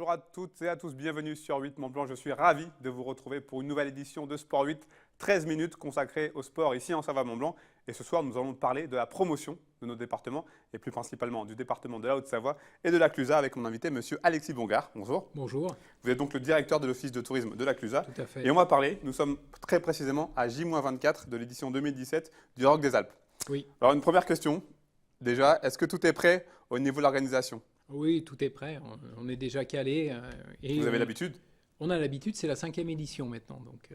Bonjour à toutes et à tous, bienvenue sur 8 Mont Blanc. Je suis ravi de vous retrouver pour une nouvelle édition de Sport 8, 13 minutes consacrées au sport ici en Savoie Mont Blanc. Et ce soir, nous allons parler de la promotion de nos départements et plus principalement du département de la Haute-Savoie et de la Clusaz avec mon invité, monsieur Alexis Bongard. Bonjour. Bonjour. Vous êtes donc le directeur de l'Office de tourisme de la Clusaz. Tout à fait. Et on va parler, nous sommes très précisément à J-24 de l'édition 2017 du Rock des Alpes. Oui. Alors une première question, déjà, est-ce que tout est prêt au niveau de l'organisation ? Oui, tout est prêt. On est déjà calé. Vous avez l'habitude ? On a l'habitude, c'est la 5e édition maintenant. Donc,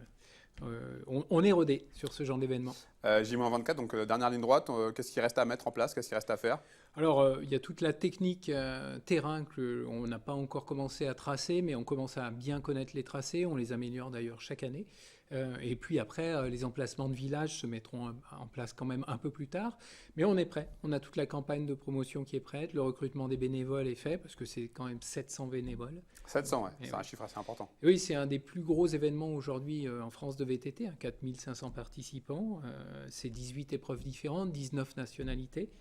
on est rodé sur ce genre d'événement. J-24, donc dernière ligne droite, qu'est-ce qui reste à mettre en place, qu'est-ce qui reste à faire ? Alors, il y a toute la technique terrain qu'on n'a pas encore commencé à tracer, mais on commence à bien connaître les tracés. On les améliore d'ailleurs chaque année. Et puis après, les emplacements de villages se mettront en place quand même un peu plus tard. Mais on est prêt. On a toute la campagne de promotion qui est prête. Le recrutement des bénévoles est fait parce que c'est quand même 700 bénévoles. 700, ouais. C'est un chiffre assez important. Et oui, c'est un des plus gros événements aujourd'hui en France de VTT. 4500 participants. C'est 18 épreuves différentes, 19 nationalités.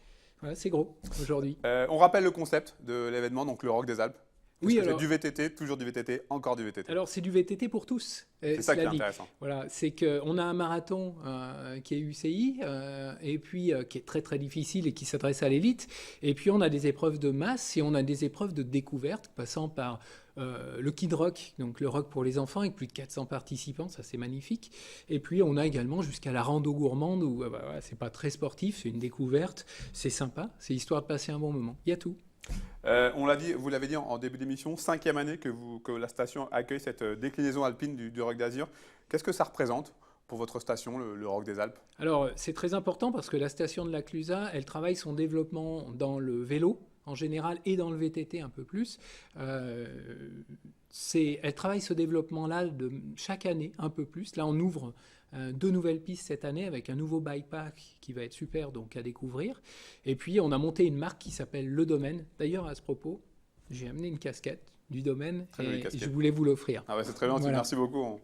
Voilà, c'est gros aujourd'hui. On rappelle le concept de l'événement, donc le Rock des Alpes. Oui, alors, c'est du VTT, toujours du VTT, encore du VTT. Alors, c'est du VTT pour tous. C'est ça qui est intéressant. Voilà, c'est qu'on a un marathon qui est UCI et puis qui est très très difficile et qui s'adresse à l'élite. Et puis, on a des épreuves de masse et on a des épreuves de découverte passant par le Kid Rock, donc le rock pour les enfants avec plus de 400 participants, ça c'est magnifique. Et puis, on a également jusqu'à la rando gourmande où c'est pas très sportif, c'est une découverte, c'est sympa, c'est histoire de passer un bon moment. Il y a tout. On l'a dit, vous l'avez dit en début d'émission, 5e année que la station accueille cette déclinaison alpine du Rock d'Azur. Qu'est-ce que ça représente pour votre station, le Rock des Alpes ? Alors, c'est très important parce que la station de la Clusaz, elle travaille son développement dans le vélo en général et dans le VTT un peu plus. Elle travaille ce développement-là de chaque année un peu plus. Là, on ouvre 2 nouvelles pistes cette année avec un nouveau bikepark qui va être super donc à découvrir. Et puis, on a monté une marque qui s'appelle Le Domaine. D'ailleurs, à ce propos, j'ai amené une casquette du Domaine et je voulais vous l'offrir. Ah ouais, c'est très bien, voilà. Merci beaucoup.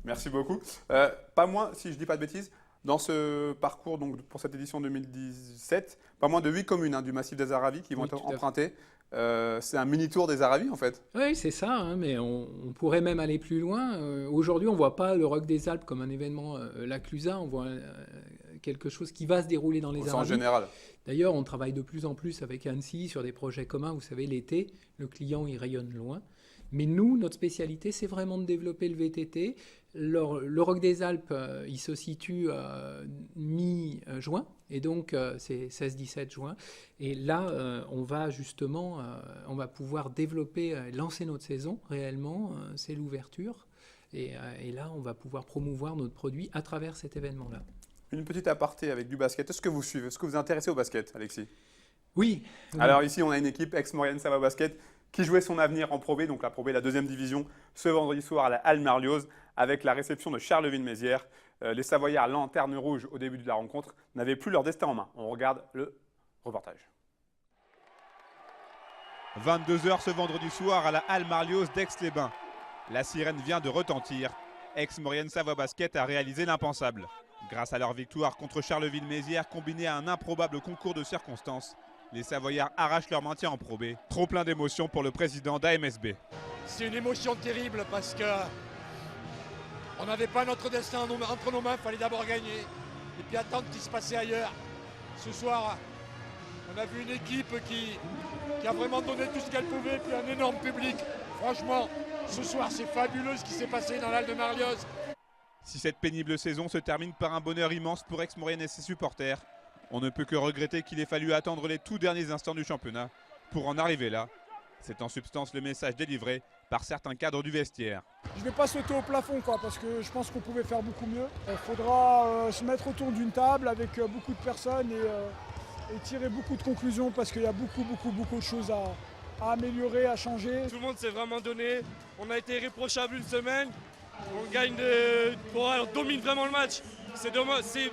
Merci beaucoup. Pas moins, si je ne dis pas de bêtises, dans ce parcours donc, pour cette édition 2017, pas moins de 8 communes du massif des Aravis qui vont être empruntées. C'est un mini-tour des Aravis en fait. Oui, c'est ça, mais on pourrait même aller plus loin. Aujourd'hui, on ne voit pas le Rock des Alpes comme un événement la Clusaz, on voit quelque chose qui va se dérouler dans les Aravis. En général. D'ailleurs, on travaille de plus en plus avec Annecy sur des projets communs. Vous savez, l'été, le client, il rayonne loin. Mais nous, notre spécialité, c'est vraiment de développer le VTT. Le Rock des Alpes, il se situe mi-juin, et donc c'est 16-17 juin. Et là, on va justement, on va pouvoir développer, lancer notre saison réellement, c'est l'ouverture. Et là, on va pouvoir promouvoir notre produit à travers cet événement-là. Une petite aparté avec du basket. Est-ce que vous suivez ? Est-ce que vous êtes intéressé au basket, Alexis ? Oui. Alors ici, on a une équipe ex-Maurienne Savoie Basket qui jouait son avenir en Pro B, donc la Pro B, la 2e division, ce vendredi soir à la Halle Marlioz, avec la réception de Charleville-Mézières. Les Savoyards, lanterne rouge au début de la rencontre, n'avaient plus leur destin en main. On regarde le reportage. 22h ce vendredi soir à la Halle Marlioz d'Aix-les-Bains. La sirène vient de retentir. Ex-Maurienne Savoie Basket a réalisé l'impensable. Grâce à leur victoire contre Charleville-Mézières, combinée à un improbable concours de circonstances, les Savoyards arrachent leur maintien en Pro B. Trop plein d'émotions pour le président d'AMSB. C'est une émotion terrible parce que on n'avait pas notre destin entre nos mains, il fallait d'abord gagner et puis attendre ce qui se passait ailleurs. Ce soir, on a vu une équipe qui a vraiment donné tout ce qu'elle pouvait et puis un énorme public. Franchement, ce soir, c'est fabuleux ce qui s'est passé dans l'Halle de Marlioz. Si cette pénible saison se termine par un bonheur immense pour Aix-Maurienne et ses supporters, on ne peut que regretter qu'il ait fallu attendre les tout derniers instants du championnat pour en arriver là. C'est en substance le message délivré par certains cadres du vestiaire. Je ne vais pas sauter au plafond parce que je pense qu'on pouvait faire beaucoup mieux. Il faudra se mettre autour d'une table avec beaucoup de personnes et tirer beaucoup de conclusions parce qu'il y a beaucoup de choses à améliorer, à changer. Tout le monde s'est vraiment donné. On a été irréprochable une semaine. On gagne on domine vraiment le match. C'est dommage, c'est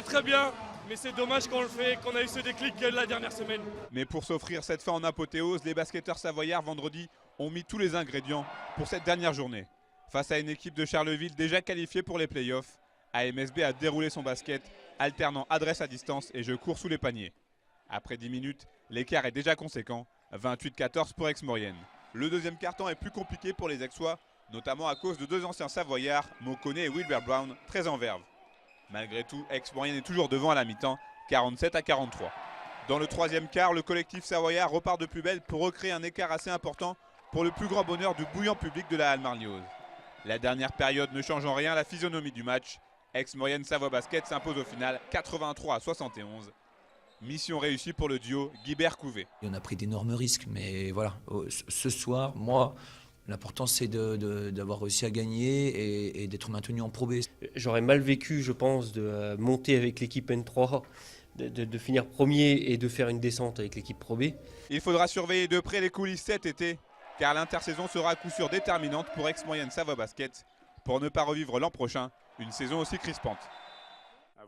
très bien. Mais c'est dommage qu'on le fait, qu'on a eu ce déclic la dernière semaine. Mais pour s'offrir cette fin en apothéose, les basketteurs savoyards vendredi ont mis tous les ingrédients pour cette dernière journée. Face à une équipe de Charleville déjà qualifiée pour les playoffs, AMSB a déroulé son basket, alternant adresse à distance et jeu court sous les paniers. Après 10 minutes, l'écart est déjà conséquent, 28-14 pour Aix-Maurienne. Le deuxième quart-temps est plus compliqué pour les Aixois, notamment à cause de deux anciens Savoyards, Mokoné et Wilbert Brown, très en verve. Malgré tout, Aix-Maurienne est toujours devant à la mi-temps, 47-43. Dans le troisième quart, le collectif savoyard repart de plus belle pour recréer un écart assez important pour le plus grand bonheur du bouillant public de la Halle Marliose. La dernière période ne change en rien la physionomie du match. Aix-Maurienne Savoie Basket s'impose au final 83-71. Mission réussie pour le duo Guibert-Couvé. On a pris d'énormes risques, mais voilà, ce soir, moi, l'important c'est d'avoir réussi à gagner et d'être maintenu en Pro B. J'aurais mal vécu, je pense, de monter avec l'équipe N3, de finir premier et de faire une descente avec l'équipe Pro B. Il faudra surveiller de près les coulisses cet été, car l'intersaison sera à coup sûr déterminante pour Aix-Maurienne Savoie Basket, pour ne pas revivre l'an prochain une saison aussi crispante.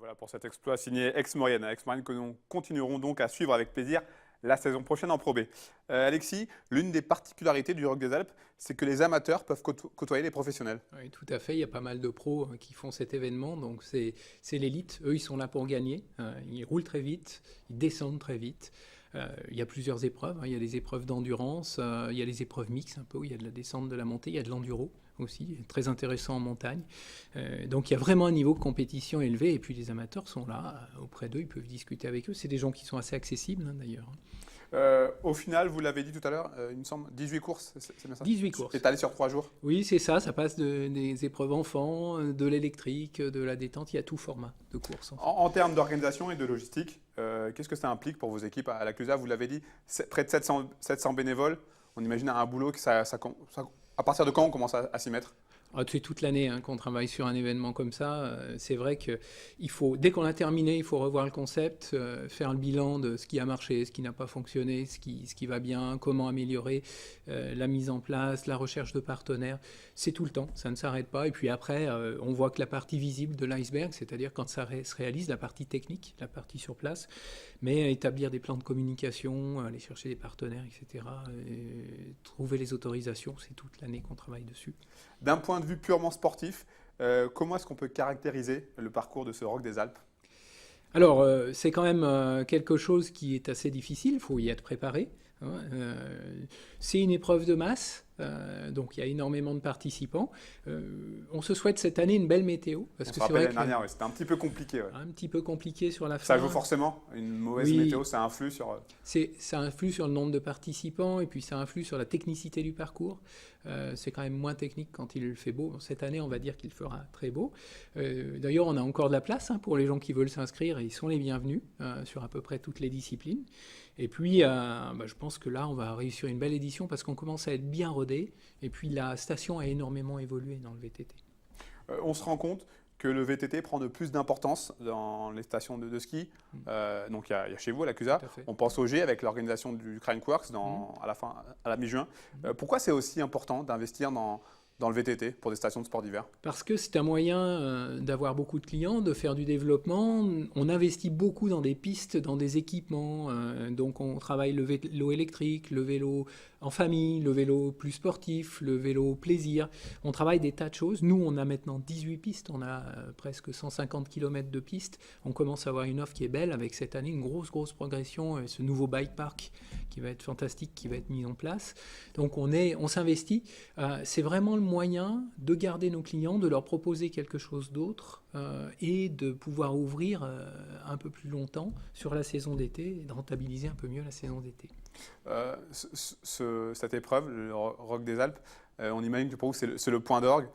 Voilà pour cet exploit signé Aix-Maurienne. Aix-Maurienne que nous continuerons donc à suivre avec plaisir la saison prochaine en Pro B. Alexis, l'une des particularités du Rock des Alpes, c'est que les amateurs peuvent côtoyer les professionnels. Oui, tout à fait. Il y a pas mal de pros qui font cet événement. Donc, c'est l'élite. Eux, ils sont là pour gagner. Ils roulent très vite. Ils descendent très vite. Il y a plusieurs épreuves. Il y a les épreuves d'endurance. Il y a les épreuves mixtes un peu où il y a de la descente, de la montée. Il y a de l'enduro aussi, très intéressant en montagne. Donc, il y a vraiment un niveau de compétition élevé. Et puis, les amateurs sont là. Auprès d'eux, ils peuvent discuter avec eux. C'est des gens qui sont assez accessibles, d'ailleurs. Au final, vous l'avez dit tout à l'heure, il me semble, 18 courses, c'est bien ça? 18 courses. Étalé sur 3 jours? Oui, c'est ça. Ça passe des épreuves enfants, de l'électrique, de la détente. Il y a tout format de course. En termes d'organisation et de logistique, qu'est-ce que ça implique pour vos équipes à la Clusa? Vous l'avez dit, près de 700 bénévoles. On imagine un boulot que à partir de quand on commence à s'y mettre? C'est toute l'année qu'on travaille sur un événement comme ça. C'est vrai que dès qu'on a terminé, il faut revoir le concept, faire le bilan de ce qui a marché, ce qui n'a pas fonctionné, ce qui va bien, comment améliorer la mise en place, la recherche de partenaires. C'est tout le temps, ça ne s'arrête pas. Et puis après, on voit que la partie visible de l'iceberg, c'est-à-dire quand ça se réalise, la partie technique, la partie sur place, mais établir des plans de communication, aller chercher des partenaires, etc., trouver les autorisations, c'est toute l'année qu'on travaille dessus. D'un point de vue purement sportif, comment est-ce qu'on peut caractériser le parcours de ce Rock des Alpes? Alors, c'est quand même quelque chose qui est assez difficile, il faut y être préparé. C'est une épreuve de masse, donc il y a énormément de participants. On se souhaite cette année une belle météo. Parce que se rappelle l'année dernière, c'était un petit peu compliqué. Ouais. Un petit peu compliqué sur la fin. Ça joue forcément, une mauvaise météo, ça influe sur... Ça influe sur le nombre de participants et puis ça influe sur la technicité du parcours. C'est quand même moins technique quand il fait beau. Cette année, on va dire qu'il fera très beau. D'ailleurs, on a encore de la place pour les gens qui veulent s'inscrire et ils sont les bienvenus sur à peu près toutes les disciplines. Et puis, je pense que là, on va réussir une belle édition parce qu'on commence à être bien rodé. Et puis, la station a énormément évolué dans le VTT. On se rend compte que le VTT prend de plus d'importance dans les stations de ski. Donc, il y a chez vous, à la Clusa. On pense au G avec l'organisation du Crankworks à la mi-juin. Pourquoi c'est aussi important d'investir dans le VTT pour des stations de sport d'hiver? Parce que c'est un moyen d'avoir beaucoup de clients, de faire du développement. On investit beaucoup dans des pistes, dans des équipements. Donc on travaille le vélo électrique, le vélo en famille, le vélo plus sportif, le vélo plaisir. On travaille des tas de choses. Nous, on a maintenant 18 pistes. On a presque 150 km de pistes. On commence à avoir une offre qui est belle avec cette année une grosse progression. Ce nouveau bike park qui va être fantastique, qui va être mis en place. Donc on s'investit. C'est vraiment le moyen de garder nos clients, de leur proposer quelque chose d'autre et de pouvoir ouvrir un peu plus longtemps sur la saison d'été et de rentabiliser un peu mieux la saison d'été. Cette épreuve, le Rock des Alpes, on imagine que pour vous c'est le point d'orgue.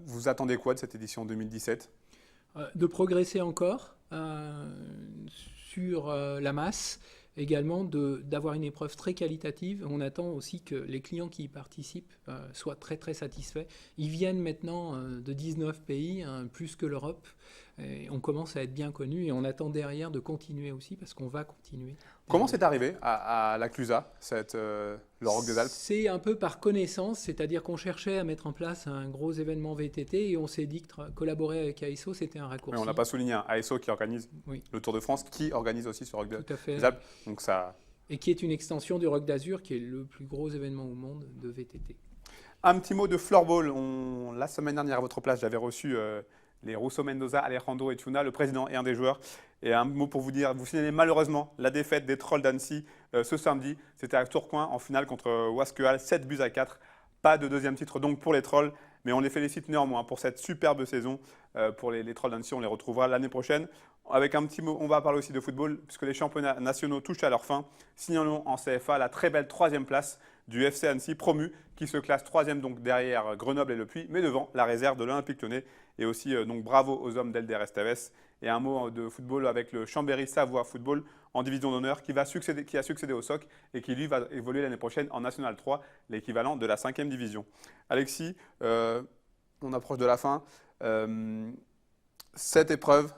Vous attendez quoi de cette édition 2017? De progresser encore sur la masse. Également d'avoir une épreuve très qualitative. On attend aussi que les clients qui y participent soient très satisfaits. Ils viennent maintenant de 19 pays, plus que l'Europe. Et on commence à être bien connus et on attend derrière de continuer aussi parce qu'on va continuer. Comment c'est arrivé à la Clusa, le Rock des Alpes? C'est un peu par connaissance, c'est-à-dire qu'on cherchait à mettre en place un gros événement VTT et on s'est dit que collaborer avec ASO, c'était un raccourci. Mais on n'a pas souligné, ASO qui organise le Tour de France, qui organise aussi ce Rock des Alpes. Donc ça... Et qui est une extension du Rock d'Azur, qui est le plus gros événement au monde de VTT. Un petit mot de floorball. La semaine dernière, à votre place, j'avais reçu les Russo Mendoza, Alejandro Etxuna, le président et un des joueurs. Et un mot pour vous dire, vous signalez malheureusement la défaite des Trolls d'Annecy ce samedi. C'était à Tourcoing en finale contre Wasquehal, 7-4. Pas de deuxième titre donc pour les Trolls, mais on les félicite néanmoins pour cette superbe saison. Pour les Trolls d'Annecy, on les retrouvera l'année prochaine. Avec un petit mot, on va parler aussi de football, puisque les championnats nationaux touchent à leur fin. Signalons en CFA la très belle 3e place du FC Annecy, promu, qui se classe 3e donc derrière Grenoble et Le Puy, mais devant la réserve de l'Olympique Lyonnais. Et aussi donc bravo aux hommes d'Elder Estaves. Et un mot de football avec le Chambéry Savoie Football en division d'honneur qui a succédé au SOC et qui lui va évoluer l'année prochaine en National 3, l'équivalent de la 5e division. Alexis, on approche de la fin. Cette épreuve,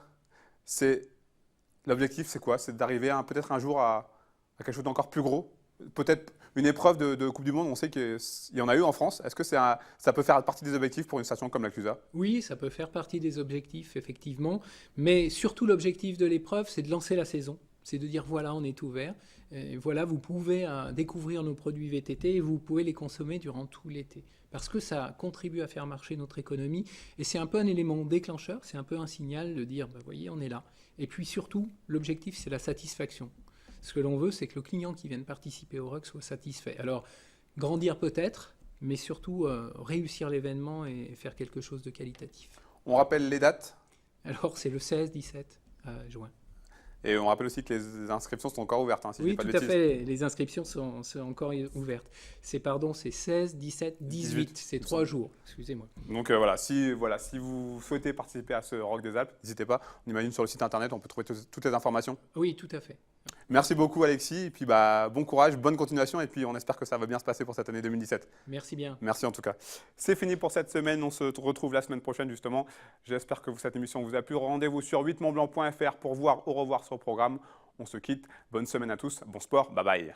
l'objectif, c'est quoi? C'est d'arriver peut-être un jour à quelque chose d'encore plus gros? Peut-être une épreuve de Coupe du Monde, on sait qu'il y en a eu en France. Est-ce que ça peut faire partie des objectifs pour une station comme la Clusa? Oui, ça peut faire partie des objectifs, effectivement. Mais surtout, l'objectif de l'épreuve, c'est de lancer la saison. C'est de dire, voilà, on est ouvert. Et voilà, vous pouvez découvrir nos produits VTT et vous pouvez les consommer durant tout l'été. Parce que ça contribue à faire marcher notre économie. Et c'est un peu un élément déclencheur, c'est un peu un signal de dire, bah, voyez, on est là. Et puis surtout, l'objectif, c'est la satisfaction. Ce que l'on veut, c'est que le client qui vient participer au RUC soit satisfait. Alors, grandir peut-être, mais surtout réussir l'événement et faire quelque chose de qualitatif. On rappelle les dates? Alors, c'est le 16-17 juin. Et on rappelle aussi que les inscriptions sont encore ouvertes. Hein, si oui, je dis pas tout de à bêtises. fait. Les inscriptions sont encore ouvertes. C'est 16, 17, 18. C'est 3 jours. Excusez-moi. Donc si vous souhaitez participer à ce Rock des Alpes, n'hésitez pas. On imagine sur le site internet, on peut trouver toutes les informations. Oui, tout à fait. Merci beaucoup Alexis. Et puis bon courage, bonne continuation. Et puis on espère que ça va bien se passer pour cette année 2017. Merci bien. Merci en tout cas. C'est fini pour cette semaine. On se retrouve la semaine prochaine justement. J'espère que cette émission vous a plu. Rendez-vous sur 8montblanc.fr pour voir au revoir sur le programme. On se quitte. Bonne semaine à tous. Bon sport. Bye bye.